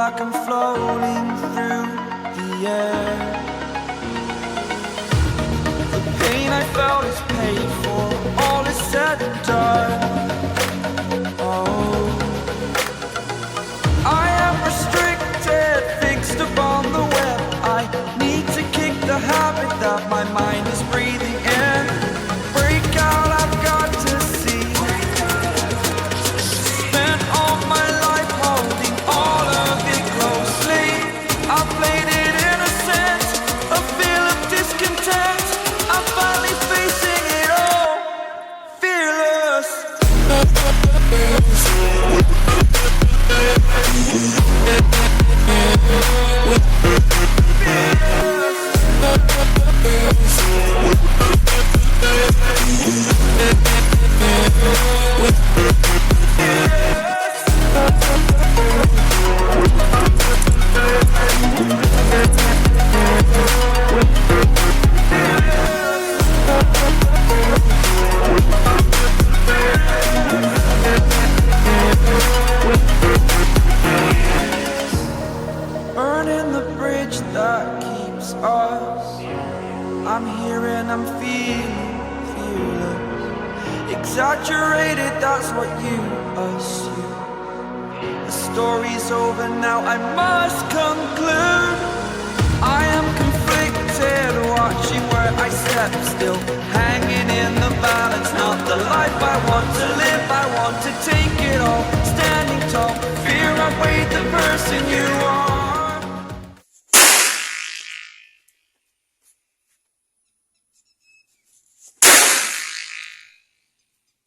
like I'm floating through the air. The pain I felt is paid for, all is said and done. Oh, I am restricted, fixed upon the web. I need to kick the habit that my mind is breathing in. Break out, I've got to see. Spent all my life holding all of it closely. I played it innocent, a feel of discontent. I'm finally facing it all, fearless. Burning the bridge that keeps us. I'm here and I'm feeling fearless. Exaggerated, that's what you assume. The story's over now, I must conclude. I am conflicted, watching where I step still, hanging in the balance. Not the life I want to live, I want to take it all. Standing tall, fear I weighed the person you